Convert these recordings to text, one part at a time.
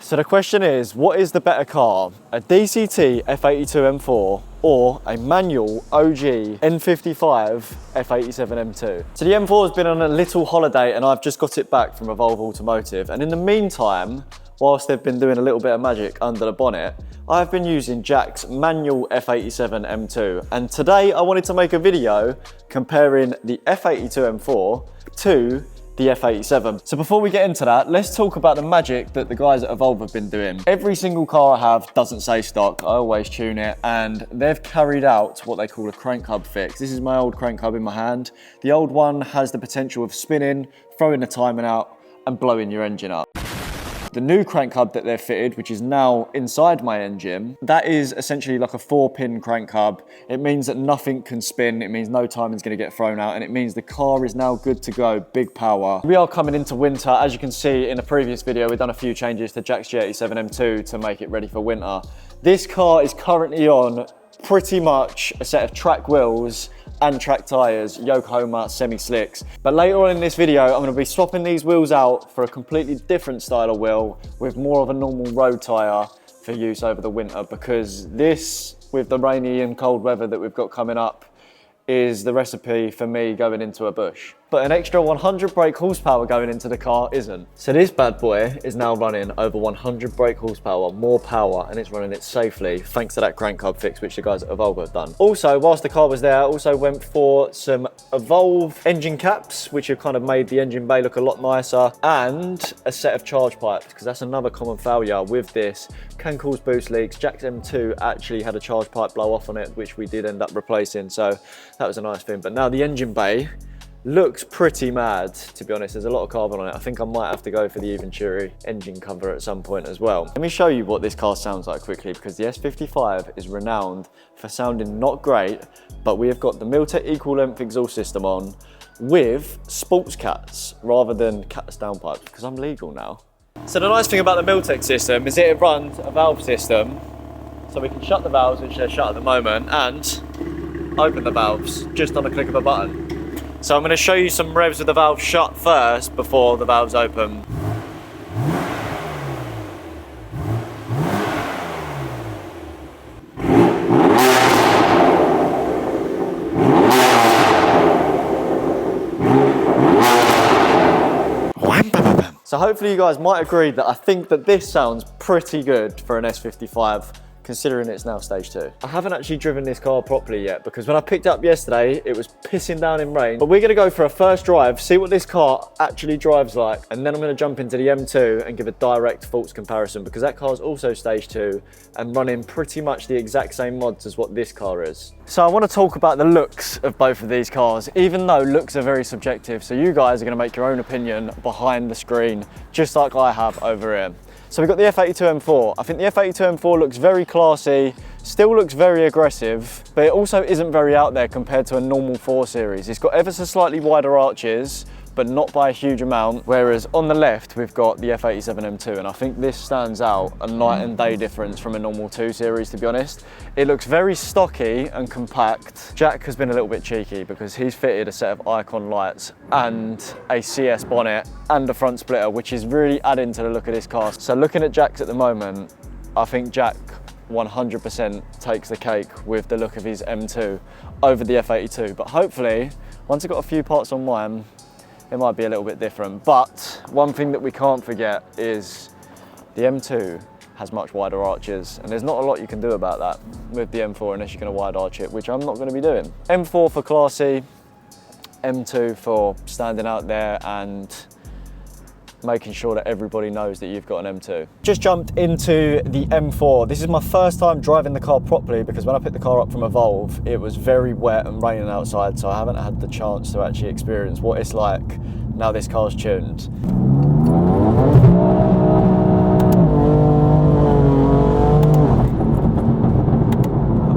So the question is, what is the better car? A DCT F82 M4 or a manual OG N55 F87 M2? So the M4 has been on a little holiday and I've just got it back from Evolve Automotive. And in the meantime, whilst they've been doing a little bit of magic under the bonnet, I've been using Jack's manual F87 M2. And today I wanted to make a video comparing the F82 M4 to the F87. So before we get into that, let's talk about the magic that the guys at Evolve have been doing. Every single car I have doesn't say stock. I always tune it, and they've carried out what they call a crank hub fix. This is my old crank hub in my hand. The old one has the potential of spinning, throwing the timing out, and blowing your engine up. The new crank hub that they've fitted, which is now inside my engine, that is essentially like a 4-pin crank hub. It means that nothing can spin, it means no timing's gonna get thrown out, and it means the car is now good to go, big power. We are coming into winter. As you can see in the previous video, we've done a few changes to Jack's G87 M2 to make it ready for winter. This car is currently on pretty much a set of track wheels and track tyres, Yokohama semi-slicks. But later on in this video, I'm going to be swapping these wheels out for a completely different style of wheel with more of a normal road tyre for use over the winter, because this, with the rainy and cold weather that we've got coming up, is the recipe for me going into a bush. But an extra 100 brake horsepower going into the car isn't. So this bad boy is now running over 100 brake horsepower, more power, and it's running it safely thanks to that crank hub fix which the guys at Evolve have done. Also, whilst the car was there, I also went for some Evolve engine caps, which have kind of made the engine bay look a lot nicer, and a set of charge pipes, because that's another common failure with this. Can cause boost leaks. Jack's M2 actually had a charge pipe blow off on it, which we did end up replacing, so that was a nice thing. But now the engine bay looks pretty mad, to be honest. There's a lot of carbon on it. I think I might have to go for the Venturi engine cover at some point as well. Let me show you what this car sounds like quickly, because the S55 is renowned for sounding not great, but we have got the Miltech equal length exhaust system on with sports cats rather than cats downpipes, because I'm legal now. So the nice thing about the Miltech system is it runs a valve system, so we can shut the valves, which they're shut at the moment, and open the valves just on a click of a button. So I'm going to show you some revs with the valve shut first before the valves open. So hopefully you guys might agree that I think that this sounds pretty good for an S55, considering it's now stage 2. I haven't actually driven this car properly yet, because when I picked it up yesterday, it was pissing down in rain. But we're gonna go for a first drive, see what this car actually drives like, and then I'm gonna jump into the M2 and give a direct faults comparison, because that car's also stage 2 and running pretty much the exact same mods as what this car is. So I wanna talk about the looks of both of these cars, even though looks are very subjective. So you guys are gonna make your own opinion behind the screen, just like I have over here. So we've got the F82 M4. I think the F82 M4 looks very classy, still looks very aggressive, but it also isn't very out there compared to a normal 4 Series. It's got ever so slightly wider arches, but not by a huge amount. Whereas on the left, we've got the F87 M2, and I think this stands out a night and day difference from a normal 2 Series, to be honest. It looks very stocky and compact. Jack has been a little bit cheeky because he's fitted a set of Icon lights and a CS bonnet and a front splitter, which is really adding to the look of this car. So looking at Jack's at the moment, I think Jack 100% takes the cake with the look of his M2 over the F82. But hopefully, once I've got a few parts on mine, it might be a little bit different. But one thing that we can't forget is the M2 has much wider arches, and there's not a lot you can do about that with the M4 unless you're going to wide arch it, which I'm not going to be doing. M4 for classy, M2 for standing out there and making sure that everybody knows that you've got an M2. Just jumped into the M4. This is my first time driving the car properly, because when I picked the car up from Evolve, it was very wet and raining outside, so I haven't had the chance to actually experience what it's like now this car's tuned.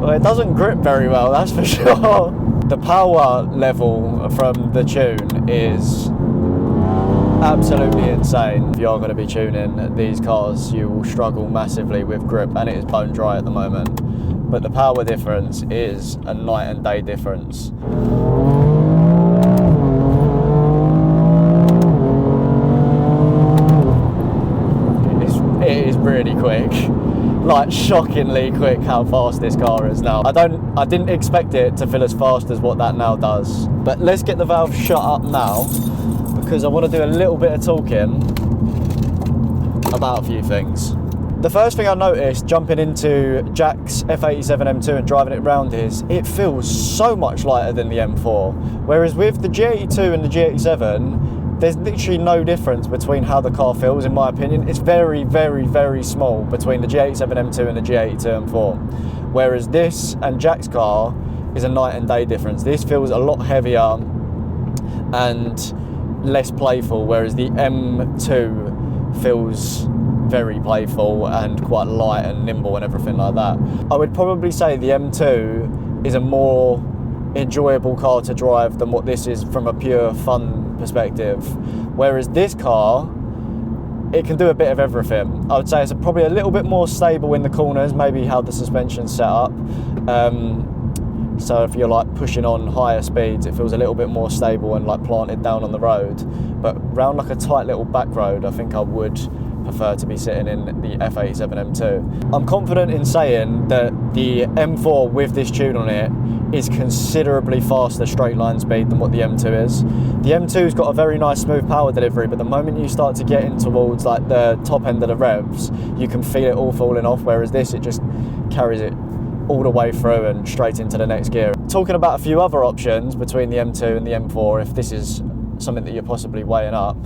Well, it doesn't grip very well, that's for sure. The power level from the tune is absolutely insane. If you are going to be tuning these cars, you will struggle massively with grip, and it is bone dry at the moment. But the power difference is a night and day difference. It is really quick. Like shockingly quick how fast this car is now. I didn't expect it to feel as fast as what that now does. But let's get the valve shut up now, because I want to do a little bit of talking about a few things. The first thing I noticed jumping into Jack's F87 M2 and driving it around is it feels so much lighter than the M4. Whereas with the G82 and the G87, there's literally no difference between how the car feels, in my opinion. It's very, very, very small between the G87 M2 and the G82 M4. Whereas this and Jack's car is a night and day difference. This feels a lot heavier and less playful, whereas the M2 feels very playful and quite light and nimble and everything like that. I would probably say the M2 is a more enjoyable car to drive than what this is from a pure fun perspective, whereas this car, it can do a bit of everything. I would say it's probably a little bit more stable in the corners, maybe how the suspension's set up. So if you're like pushing on higher speeds, it feels a little bit more stable and like planted down on the road. But round like a tight little back road, I think I would prefer to be sitting in the F87 M2. I'm confident in saying that the M4 with this tune on it is considerably faster straight line speed than what the M2 is. The M2's got a very nice smooth power delivery, but the moment you start to get in towards like the top end of the revs, you can feel it all falling off, whereas this, it just carries it all the way through and straight into the next gear. Talking about a few other options between the M2 and the M4, if this is something that you're possibly weighing up,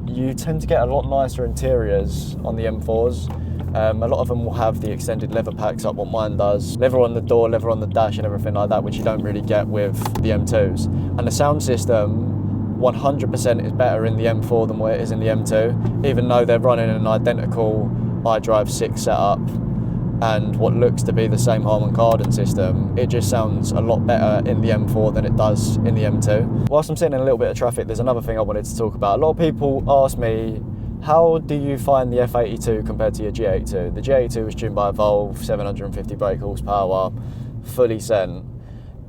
you tend to get a lot nicer interiors on the M4s. A lot of them will have the extended leather packs up what mine does. Leather on the door, leather on the dash and everything like that, which you don't really get with the M2s. And the sound system 100% is better in the M4 than what it is in the M2, even though they're running an identical iDrive 6 setup and what looks to be the same Harman Kardon system. It just sounds a lot better in the M4 than it does in the M2. Whilst I'm sitting in a little bit of traffic, there's another thing I wanted to talk about. A lot of people ask me, how do you find the F82 compared to your G82? The G82 was tuned by Evolve, 750 brake horsepower, fully sent.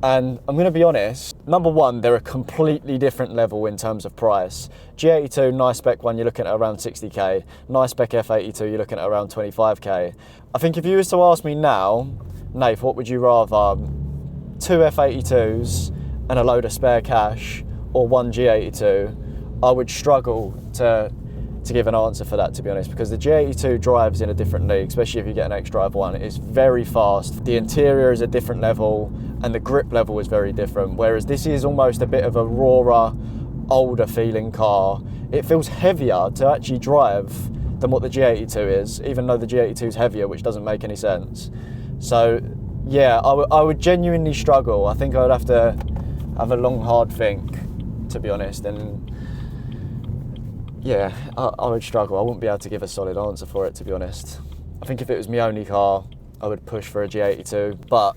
And I'm going to be honest, number one, they're a completely different level in terms of price. G82, nice spec one, you're looking at around 60k. Nice spec F82, you're looking at around 25k. I think if you was to ask me now, Nath, what would you rather? 2 F82s and a load of spare cash, or 1 G82? I would struggle to give an answer for that, to be honest, because the G82 drives in a different league, especially if you get an X-Drive one. It's very fast, the interior is a different level, and the grip level is very different, whereas this is almost a bit of a rawer, older feeling car. It feels heavier to actually drive than what the G82 is, even though the G82 is heavier, which doesn't make any sense. So yeah, I would genuinely struggle. I think I would have to have a long, hard think, to be honest, and yeah, I would struggle. I wouldn't be able to give a solid answer for it, to be honest. I think if it was my only car, I would push for a G82, but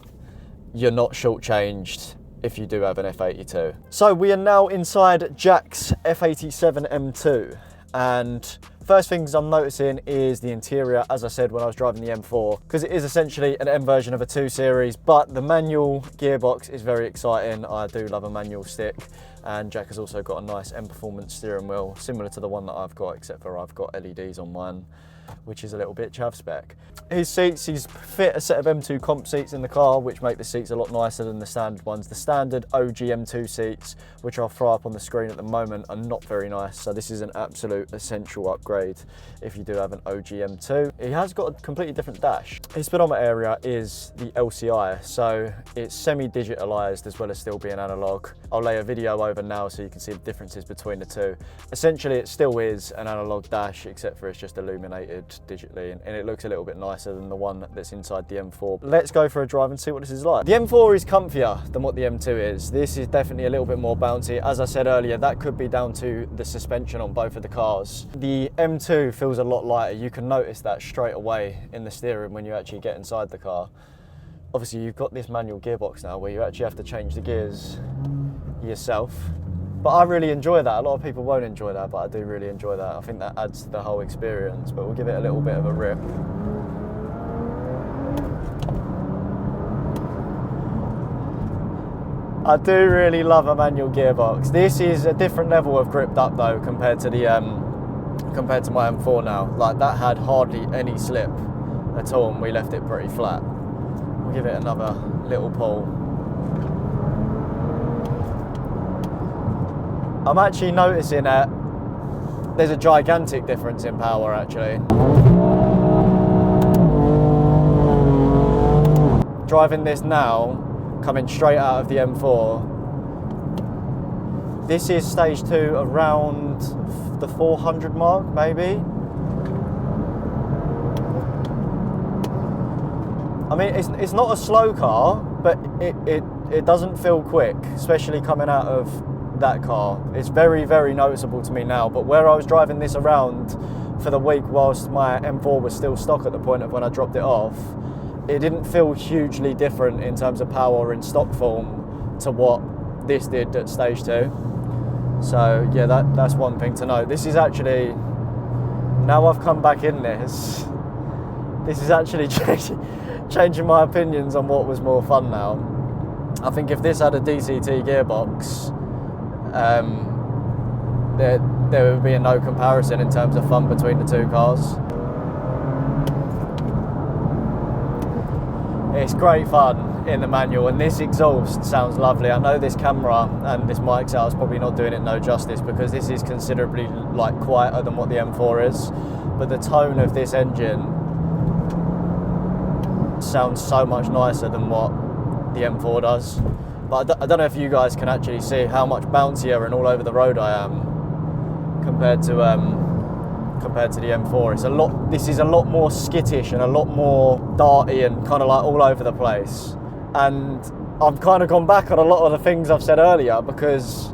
you're not shortchanged if you do have an F82. So we are now inside Jack's F87 M2, and first things I'm noticing is the interior, as I said when I was driving the M4, because it is essentially an M version of a 2 Series, but the manual gearbox is very exciting. I do love a manual stick, and Jack has also got a nice M Performance steering wheel, similar to the one that I've got, except for I've got LEDs on mine, which is a little bit chav spec. His seats, he's fit a set of M2 comp seats in the car, which make the seats a lot nicer than the standard ones. The standard OG M2 seats, which I'll throw up on the screen at the moment, are not very nice, so this is an absolute essential upgrade if you do have an OG M2. He has got a completely different dash. His speedometer area is the LCI, so it's semi-digitalized as well as still being analog. I'll lay a video over now so you can see the differences between the two. Essentially, it still is an analog dash, except for it's just illuminated digitally, and it looks a little bit nicer than the one that's inside the M4. Let's go for a drive and see what this is like. The M4 is comfier than what the M2 is. This is definitely a little bit more bouncy. As I said earlier, that could be down to the suspension on both of the cars. The M2 feels a lot lighter. You can notice that straight away in the steering when you actually get inside the car. Obviously, you've got this manual gearbox now where you actually have to change the gears yourself. But I really enjoy that. A lot of people won't enjoy that, but I do really enjoy that. I think that adds to the whole experience, but we'll give it a little bit of a rip. I do really love a manual gearbox. This is a different level of gripped up though compared to the compared to my M4 now. Like, that had hardly any slip at all, and we left it pretty flat. We'll give it another little pull. I'm actually noticing that there's a gigantic difference in power, actually. Driving this now, coming straight out of the M4, this is stage 2 around the 400 mark, maybe. I mean, it's not a slow car, but it doesn't feel quick, especially coming out of that car. It's very, very noticeable to me now, but where I was driving this around for the week whilst my M4 was still stock at the point of when I dropped it off, it didn't feel hugely different in terms of power in stock form to what this did at stage 2. So yeah, that's one thing to note. This is actually, now I've come back in this is actually changing my opinions on what was more fun now. I think if this had a DCT gearbox, there would be no comparison in terms of fun between the two cars. It's great fun in the manual, and this exhaust sounds lovely. I know this camera and this mic setup is probably not doing it no justice, because this is considerably like quieter than what the M4 is, but the tone of this engine sounds so much nicer than what the M4 does. But I don't know if you guys can actually see how much bouncier and all over the road I am compared to the M4. This is a lot more skittish and a lot more darty and kind of like all over the place. And I've kind of gone back on a lot of the things I've said earlier, because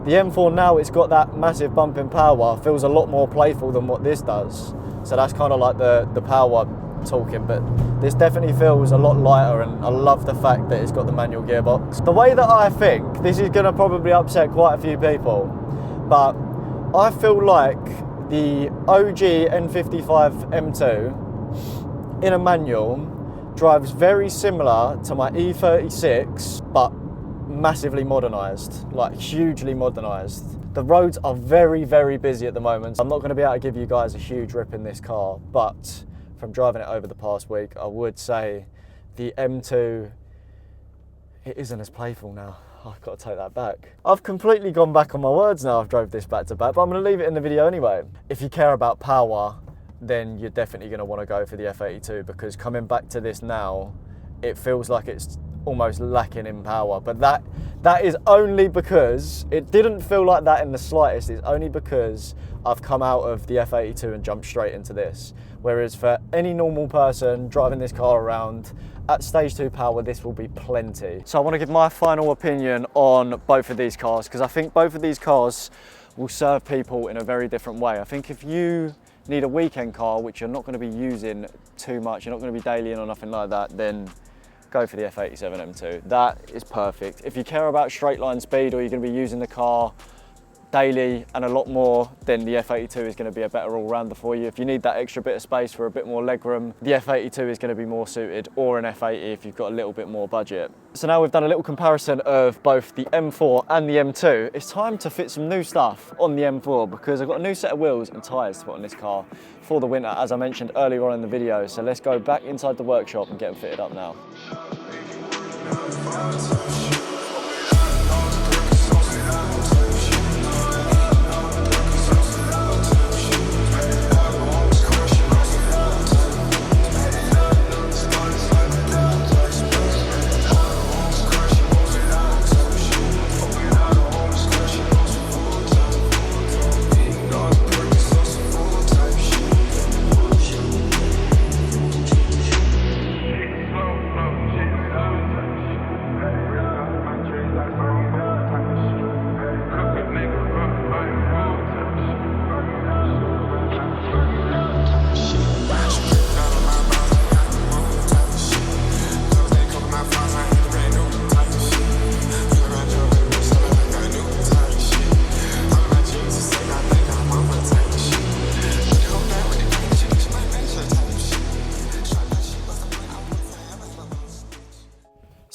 the M4 now, it's got that massive bump in power, feels a lot more playful than what this does. So that's kind of like the power talking, but this definitely feels a lot lighter, and I love the fact that it's got the manual gearbox. The way that I think, this is going to probably upset quite a few people, but I feel like the OG N55 M2 in a manual drives very similar to my E36, but massively modernised, like hugely modernised. The roads are very, very busy at the moment. I'm not going to be able to give you guys a huge rip in this car, but from driving it over the past week, I would say the M2, it isn't as playful now. I've got to take that back. I've completely gone back on my words now. I've drove this back to back, but I'm going to leave it in the video anyway. If you care about power, then you're definitely going to want to go for the F82, because coming back to this now, it feels like it's almost lacking in power. But that is only because it didn't feel like that in the slightest. It's only because I've come out of the F82 and jumped straight into this. Whereas for any normal person driving this car around at stage 2 power, this will be plenty. So I want to give my final opinion on both of these cars, because I think both of these cars will serve people in a very different way. I think if you need a weekend car, which you're not going to be using too much, you're not going to be daily in or nothing like that, then go for the F87 M2. That is perfect. If you care about straight line speed, or you're going to be using the car daily and a lot more, then the F82 is going to be a better all-rounder for you. If you need that extra bit of space for a bit more legroom, the F82 is going to be more suited, or an F80 if you've got a little bit more budget. So now we've done a little comparison of both the M4 and the M2, it's time to fit some new stuff on the M4, because I've got a new set of wheels and tyres to put on this car for the winter, as I mentioned earlier on in the video. So let's go back inside the workshop and get them fitted up now.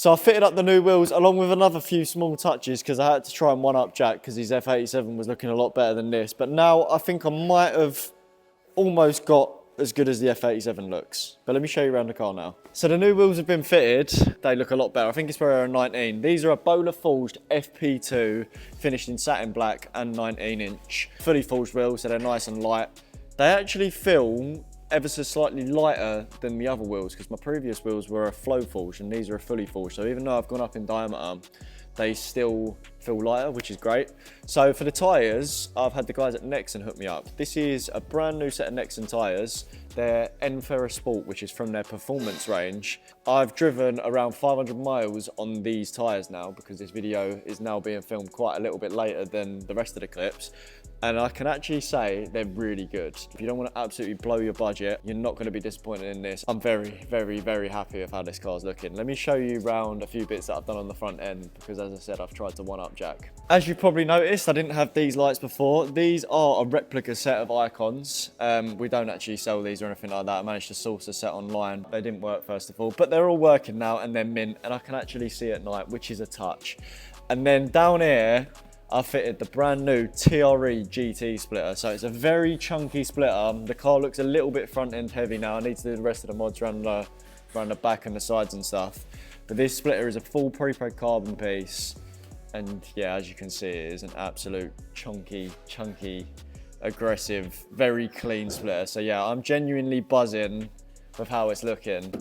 So I fitted up the new wheels along with another few small touches because I had to try and one-up Jack because his F87 was looking a lot better than this. But now I think I might have almost got as good as the F87 looks. But let me show you around the car now. So the new wheels have been fitted. They look a lot better. I think it's for a 19. These are a Bowler forged FP2 finished in satin black and 19-inch. Fully forged wheels, so they're nice and light. They actually feel ever so slightly lighter than the other wheels because my previous wheels were a flow forged and these are a fully forged. So even though I've gone up in diameter, they still feel lighter, which is great. So for the tyres, I've had the guys at Nexon hook me up. This is a brand new set of Nexon tyres. They're Enfera Sport, which is from their performance range. I've driven around 500 miles on these tyres now because this video is now being filmed quite a little bit later than the rest of the clips. And I can actually say they're really good. If you don't want to absolutely blow your budget, you're not going to be disappointed in this. I'm very, very, very happy with how this car's looking. Let me show you around a few bits that I've done on the front end because as I said, I've tried to one-up Jack. As you probably noticed, I didn't have these lights before. These are a replica set of icons. We don't actually sell these or anything like that. I managed to source a set online. They didn't work first of all, but they're all working now and they're mint and I can actually see at night, which is a touch. And then down here, I fitted the brand new TRE GT splitter. So it's a very chunky splitter. The car looks a little bit front end heavy now. I need to do the rest of the mods around the back and the sides and stuff. But this splitter is a full pre-preg carbon piece. And yeah, as you can see, it is an absolute chunky, aggressive, very clean splitter. So yeah, I'm genuinely buzzing with how it's looking.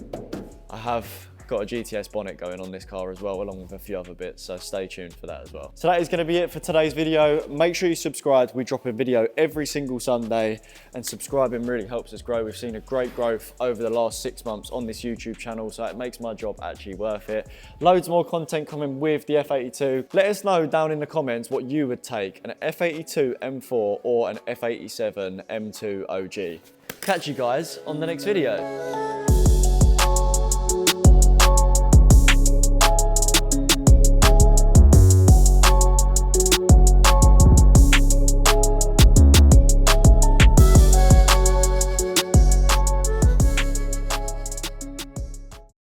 I have got a GTS bonnet going on this car as well, along with a few other bits, so stay tuned for that as well. So that is going to be it for today's video. Make sure you subscribe. We drop a video every single Sunday, and subscribing really helps us grow. We've seen a great growth over the last 6 months on this YouTube channel, so it makes my job actually worth it. Loads more content coming with the F82. Let us know down in the comments what you would take, an F82 M4 or an F87 M2 OG. Catch you guys on the next video.